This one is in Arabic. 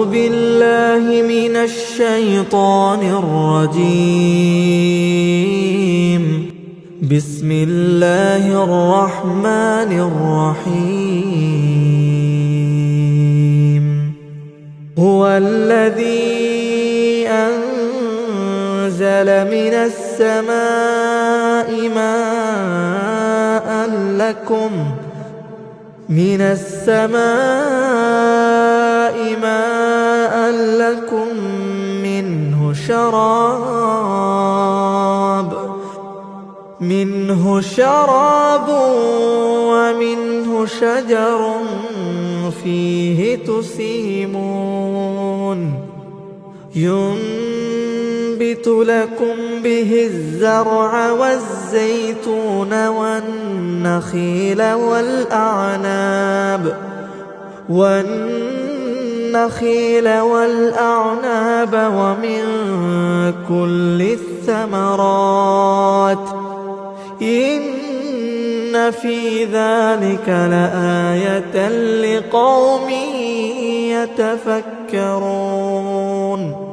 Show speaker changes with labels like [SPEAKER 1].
[SPEAKER 1] بالله من الشيطان الرجيم. بسم الله الرحمن الرحيم. هو الذي أنزل من السماء ماء لكم منه شراب ومنه شجر فيه تسيمون ينبت لكم به الزرع والزيتون والنخيل والأعناب ومن كل الثمرات إن في ذلك لآية لقوم يتفكرون.